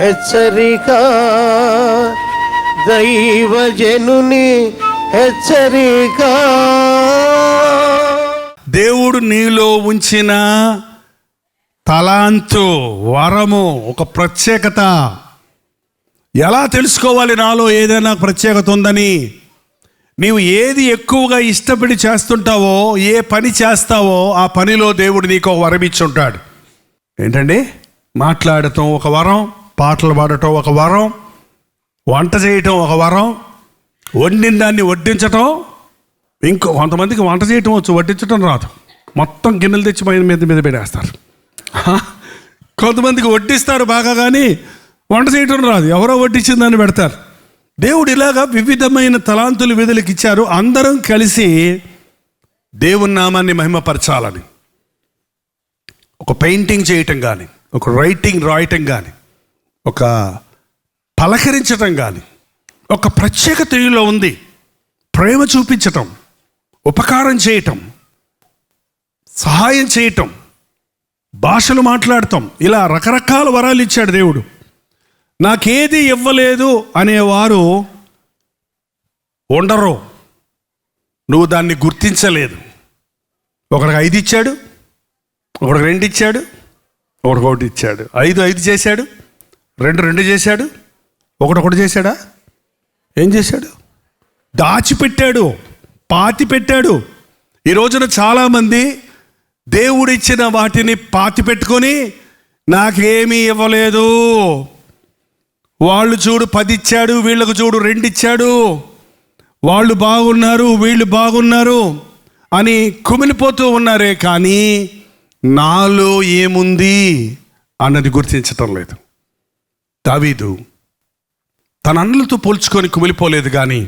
హెచ్చరిక, దైవజనుని హెచ్చరిక. దేవుడు నీలో ఉంచిన తలాంతు, వరము, ఒక ప్రత్యేకత. ఎలా తెలుసుకోవాలి నాలో ఏదైనా ప్రత్యేకత ఉందని? నీవు ఏది ఎక్కువగా ఇష్టపడి చేస్తుంటావో, ఏ పని చేస్తావో ఆ పనిలో దేవుడు నీకు ఒక వరం ఇచ్చి ఉంటాడు. ఏంటండి? మాట్లాడటం ఒక వరం, పాటలు పాడటం ఒక వరం, వంట చేయటం ఒక వరం, వండిన దాన్ని వడ్డించటం. ఇంకో కొంతమందికి వంట చేయటం వచ్చు, వడ్డించటం రాదు. మొత్తం గిన్నెలు తెచ్చి మీద పెట్టేస్తారు. కొంతమందికి వడ్డిస్తారు బాగా, కానీ వంట చేయటం రాదు, ఎవరో వడ్డించిన దాన్ని పెడతారు. దేవుడు ఇలాగా వివిధమైన తలాంతులు విధులకు ఇచ్చారు. అందరం కలిసి దేవుని నామాన్ని మహిమపరచాలని. ఒక పెయింటింగ్ చేయటం కానీ, ఒక రాయటం కానీ, ఒక పలకరించటం కానీ, ఒక ప్రత్యేకత నీలో ఉంది. ప్రేమ చూపించటం, ఉపకారం చేయటం, సహాయం చేయటం, భాషలు మాట్లాడటం, ఇలా రకరకాల వరాలు ఇచ్చాడు దేవుడు. నాకేది ఇవ్వలేదు అనేవారు ఉండరు. నువ్వు దాన్ని గుర్తించలేదు. ఒకరికి 5 ఇచ్చాడు, ఒకరికి 2 ఇచ్చాడు, ఒకరికి 1 ఇచ్చాడు. 5 చేశాడు, 2 చేశాడు, 1 చేశాడా? ఏం చేశాడు? దాచిపెట్టాడు, పాతి పెట్టాడు. ఈ రోజున చాలామంది దేవుడిచ్చిన వాటిని పాతి పెట్టుకొని నాకేమీ ఇవ్వలేదు, వాళ్ళు చూడు 10 ఇచ్చాడు, వీళ్ళకు చూడు 2 ఇచ్చాడు, వాళ్ళు బాగున్నారు, వీళ్ళు బాగున్నారు అని కుమిలిపోతూ ఉన్నారే, కానీ నాలో ఏముంది అన్నది గుర్తించటం లేదు. దావీదు తన అన్నలతో పోల్చుకొని కుమిలిపోలేదు, కానీ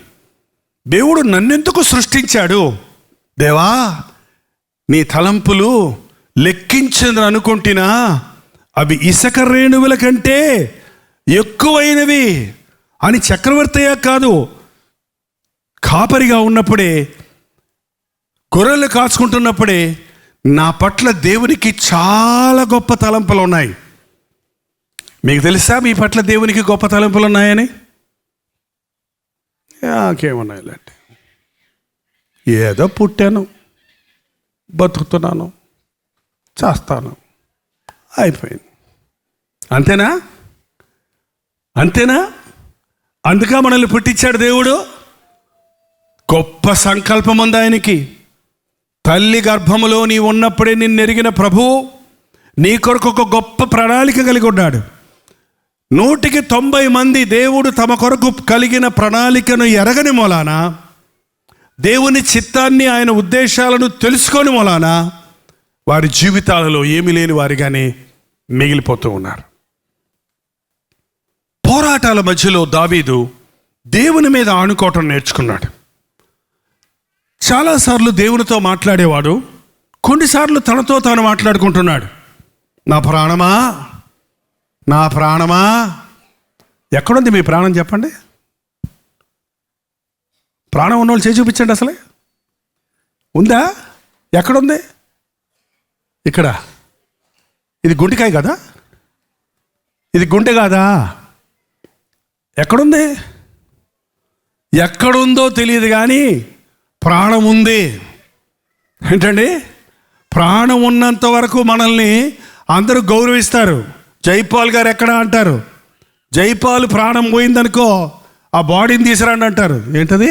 దేవుడు నన్నెందుకు సృష్టించాడు? దేవా, నీ తలంపులు లెక్కించదని అనుకుంటున్నా, అవి ఇసుక రేణువుల కంటే ఎక్కువైనవి అని చక్రవర్తియే కాదు, కాపరిగా ఉన్నప్పుడే, గొర్రెలు కాచుకుంటున్నప్పుడే నా పట్ల దేవునికి చాలా గొప్ప తలంపులు ఉన్నాయి. మీకు తెలుసా మీ పట్ల దేవునికి గొప్ప తలంపులు ఉన్నాయని? నాకేమన్నాయి లేండి, ఏదో పుట్టాను, బతుకుతున్నాను, చేస్తాను, అయిపోయింది, అంతేనా? అందుక మనల్ని పుట్టించాడు దేవుడు. గొప్ప సంకల్పం ఉంది ఆయనకి. తల్లి గర్భములో నీ ఉన్నప్పుడే నిన్ను ఎరిగిన ప్రభువు నీ కొరకు ఒక గొప్ప ప్రణాళిక కలిగి ఉన్నాడు. 190 మంది దేవుడు తమ కొరకు కలిగిన ప్రణాళికను ఎరగని మూలాన, దేవుని చిత్తాన్ని, ఆయన ఉద్దేశాలను తెలుసుకొని మూలాన వారి జీవితాలలో ఏమీ లేని వారిగానే మిగిలిపోతూ ఉన్నారు. పోరాటాల మధ్యలో దావీదు దేవుని మీద ఆనుకోవటం నేర్చుకున్నాడు. చాలాసార్లు దేవునితో మాట్లాడేవాడు, కొన్నిసార్లు తనతో తాను మాట్లాడుకుంటున్నాడు. నా ప్రాణమా, నా ప్రాణమా. ఎక్కడుంది మీ ప్రాణం చెప్పండి? ప్రాణం ఉన్నవాళ్ళు చేసి చూపించండి. అసలే ఉందా? ఎక్కడుంది? ఇక్కడ. ఇది గుండెకాయ కదా, ఇది గుండె కాదా? ఎక్కడుంది? ఎక్కడుందో తెలియదు, కానీ ప్రాణం ఉంది. ఏంటండి? ప్రాణం ఉన్నంత వరకు మనల్ని అందరూ గౌరవిస్తారు. జైపాల్ గారు ఎక్కడ అంటారు, జైపాల్ ప్రాణం పోయిందనుకో ఆ బాడీని తీసుకురండి అంటారు. ఏంటది?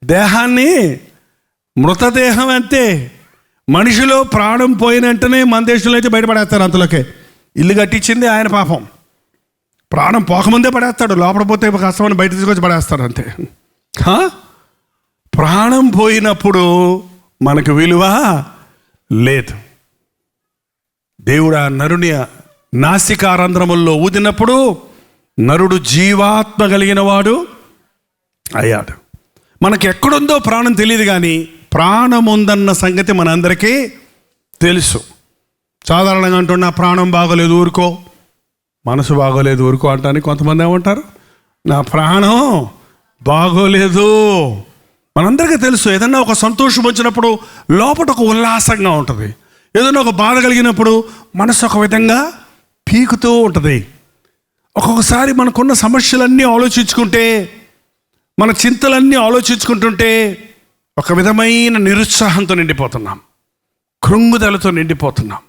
దేహాన్ని, మృతదేహం అంతే. మనిషిలో ప్రాణం పోయిన వెంటనే మన దేశంలో అయితే బయటపడేస్తారు. అంతలోకే ఇల్లు కట్టించింది ఆయన, పాపం ప్రాణం పోకముందే పడేస్తాడు. లోపల పోతే కష్టమని బయట తీసుకొచ్చి పడేస్తాడు అంతే. ప్రాణం పోయినప్పుడు మనకు విలువ లేదు. దేవుడు ఆ నరుని నాసికారంధ్రముల్లో ఊదినప్పుడు నరుడు జీవాత్మ కలిగిన వాడు అయ్యాడు. మనకి ఎక్కడుందో ప్రాణం తెలియదు, కానీ ప్రాణం ఉందన్న సంగతి మనందరికీ తెలుసు. సాధారణంగా అంటున్నా ప్రాణం బాగోలేదు ఊరుకో, మనసు బాగోలేదు ఊరుకో అంటానికి కొంతమంది ఏమంటారు, నా ప్రాణం బాగోలేదు. మనందరికీ తెలుసు, ఏదన్నా ఒక సంతోషం వచ్చినప్పుడు లోపల ఒక ఉల్లాసంగా ఉంటుంది, ఏదైనా ఒక బాధ కలిగినప్పుడు మనసు ఒక విధంగా పీకుతూ ఉంటుంది. ఒక్కొక్కసారి మనకున్న సమస్యలన్నీ ఆలోచించుకుంటే, మన చింతలన్నీ ఆలోచించుకుంటుంటే ఒక విధమైన నిరుత్సాహంతో నిండిపోతున్నాం, కృంగుదలతో నిండిపోతున్నాం.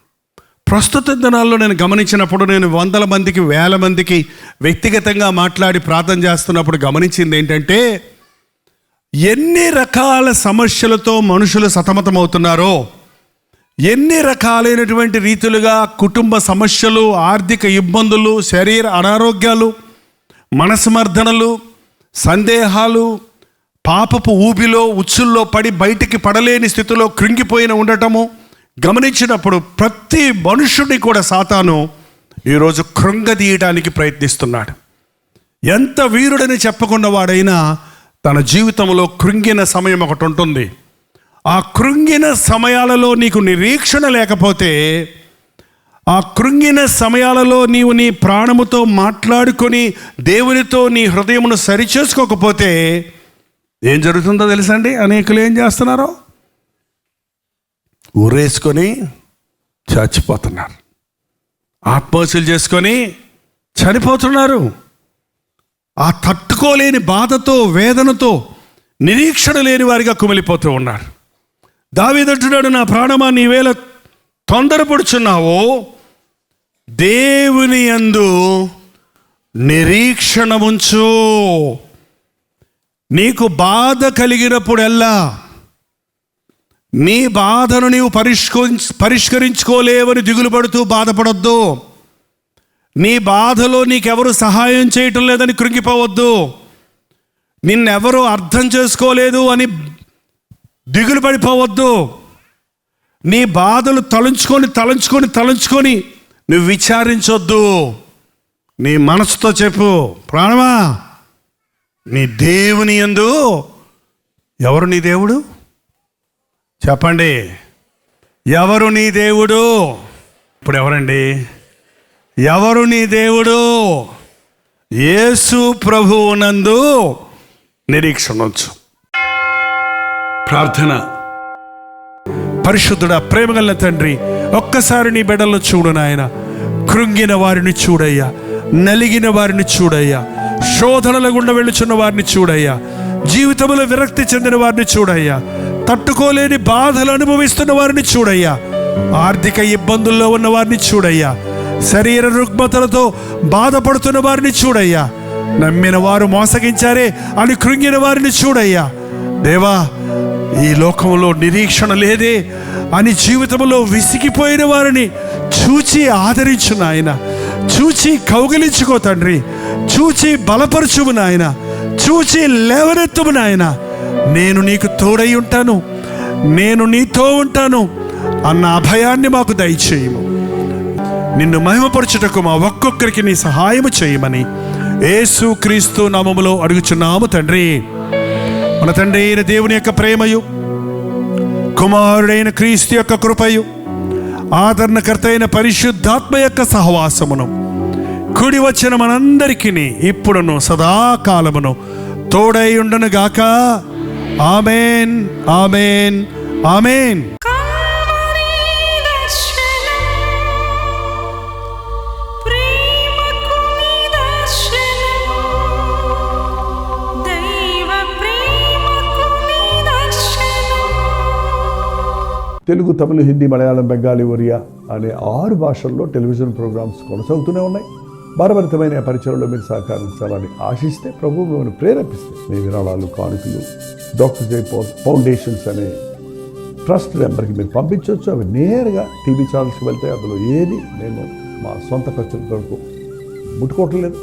ప్రస్తుత దినాల్లో నేను గమనించినప్పుడు, నేను వందల మందికి, వేల మందికి వ్యక్తిగతంగా మాట్లాడి ప్రార్థన చేస్తున్నప్పుడు గమనించింది ఏంటంటే, ఎన్ని రకాల సమస్యలతో మనుషులు సతమతమవుతున్నారో, ఎన్ని రకాలైనటువంటి రీతులుగా కుటుంబ సమస్యలు, ఆర్థిక ఇబ్బందులు, శరీర అనారోగ్యాలు, మనస్మర్ధనలు, సందేహాలు, పాపపు ఊబిలో ఉచ్చుల్లో పడి బయటికి పడలేని స్థితిలో కృంగిపోయిన ఉండటము గమనించినప్పుడు, ప్రతి మనుషుడిని కూడా సాతాను ఈరోజు కృంగదీయడానికి ప్రయత్నిస్తున్నాడు. ఎంత వీరుడని చెప్పుకున్న వాడైనా తన జీవితంలో కృంగిన సమయం ఒకటి ఉంటుంది. ఆ కృంగిన సమయాలలో నీకు నిరీక్షణ లేకపోతే, ఆ కృంగిన సమయాలలో నీవు నీ ప్రాణముతో మాట్లాడుకొని దేవునితో నీ హృదయమును సరిచేసుకోకపోతే ఏం జరుగుతుందో తెలుసండి? అనేకులు ఏం చేస్తున్నారో ఊరేసుకొని చచ్చిపోతున్నారు, ఆత్మహత్యలు చేసుకొని చనిపోతున్నారు. ఆ తట్టుకోలేని బాధతో, వేదనతో, నిరీక్షణ లేని వారిగా కుమిలిపోతూ ఉన్నారు. దావీదంటున్నాడు, నా ప్రాణమా నీవేళ తొందరపడుచున్నావో, దేవుని యందు నిరీక్షణ ఉంచు. నీకు బాధ కలిగినప్పుడల్లా నీ బాధను నీవు పరిష్కరించుకోలేవని దిగులు పడుతూ బాధపడొద్దు. నీ బాధలో నీకెవరు సహాయం చేయటం లేదని కృంగిపోవద్దు. నిన్నెవరూ అర్థం చేసుకోలేదు అని దిగులు పడిపోవద్దు. నీ బాధలు తలంచుకొని నువ్వు విచారించొద్దు. నీ మనసుతో చెప్పు, ప్రాణమా నీ దేవుని యందు. ఎవరు నీ దేవుడు? చెప్పండి, ఎవరు నీ దేవుడు? ఇప్పుడు ఎవరండి? ఎవరు నీ దేవుడు? యేసు ప్రభువునందు నిరీక్షణ ఉంచు. ప్రార్థన. పరిశుద్ధుడా, ప్రేమగల తండ్రి, ఒక్కసారి నీ బిడ్డలను చూడు నాయన. కృంగిన వారిని చూడయ్యా, నలిగిన వారిని చూడయ్యా, శోధనల గుండా వెళ్ళుచున్న వారిని చూడయ్యా, జీవితంలో విరక్తి చెందిన వారిని చూడయ్యా, తట్టుకోలేని బాధలు అనుభవిస్తున్న వారిని చూడయ్యా, ఆర్థిక ఇబ్బందుల్లో ఉన్న వారిని చూడయ్యా, శరీర రుగ్మతలతో బాధపడుతున్న వారిని చూడయ్యా, నమ్మిన వారు మోసగించారే అని కృంగిన వారిని చూడయ్యా. దేవా, ఈ లోకంలో నిరీక్షణ లేదే అని జీవితంలో విసిగిపోయిన వారిని చూచి ఆదరించు నాయన, చూచి కౌగిలించుకో తండ్రి, చూచి బలపరచుము నాయన, చూచి లేవనెత్తుము నాయన. నేను నీకు తోడై ఉంటాను, నేను నీతో ఉంటాను అన్న అభయాన్ని మాకు దయచేయము. నిన్ను మహిమపరచుటకు మా ఒక్కొక్కరికి నీ సహాయము చేయమని యేసు క్రీస్తు నామములో అడుగుచున్నాము తండ్రి. మన తండ్రి అయిన దేవుని యొక్క ప్రేమయు, కుమారుడైన క్రీస్తు యొక్క కృపయు, ఆదరణకర్త అయిన పరిశుద్ధాత్మ యొక్క సహవాసమును కూడి వచ్చిన మనందరికీ ఇప్పుడును సదాకాలమును తోడై ఉండను గాక. ఆమేన్, ఆమేన్, ఆమేన్. తెలుగు, తమిళ, హిందీ, మలయాళం, బెంగాలీ, ఒరియా అనే 6 భాషల్లో టెలివిజన్ ప్రోగ్రామ్స్ కొనసాగుతూనే ఉన్నాయి. భారభరితమైన పరిచయంలో మీరు సహకరించాలని ఆశిస్తే, ప్రభువు మిమ్మల్ని ప్రేరేపిస్తే మీ విరాళాలు, కానుకలు డాక్టర్ జై పాల్ ఫౌండేషన్స్ అనే ట్రస్ట్ నెంబర్కి మీరు పంపించవచ్చు. అవి నేరుగా టీవీ ఛానల్స్కి వెళ్తాయి. అందులో ఏది నేను మా సొంత ఖర్చుల కొరకు ముట్టుకోవటం లేదు,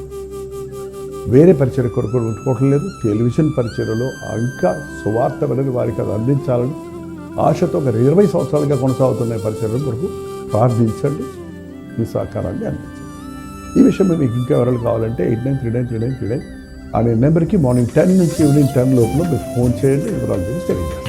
వేరే పరిచయ కొరకు ముట్టుకోవటం లేదు. టెలివిజన్ పరిచయలో ఇంకా సువార్త వెళ్ళని వారికి అది అందించాలని ఆశతో ఒక 20 సంవత్సరాలుగా కొనసాగుతున్న పరిచయం కొరకు ప్రార్థించండి, మీ సహకారాన్ని అందించండి. ఈ విషయంలో మీకు ఇంకా వివరాలు కావాలంటే 89393939 అనే నెంబర్కి మార్నింగ్ 10 నుంచి ఈవినింగ్ 10 లోపల మీరు ఫోన్ చేయండి. వివరాల గురించి తెలియజేస్తాను.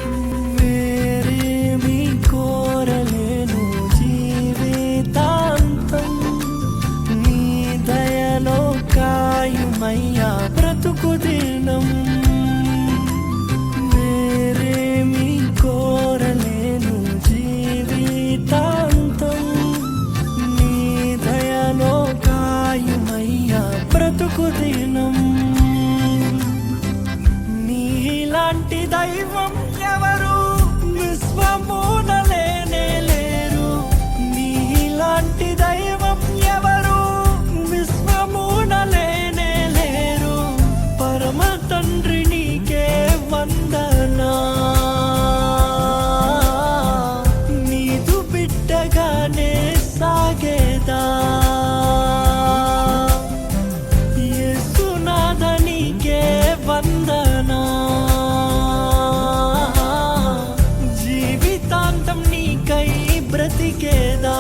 జీవితాంతం నీ దయలో దైవం ఎవరు విశ్వమునలేనే లేరు, నీలాంటి దైవం ఎవరు విశ్వమునలేనే లేరు. పరమ తండ్రి నీకే వందనా, నీదు బిడ్డగానే సాగేదా. యేసునాథ నీకే వందనా, జీవితాంతం నీకై బ్రతికేదా.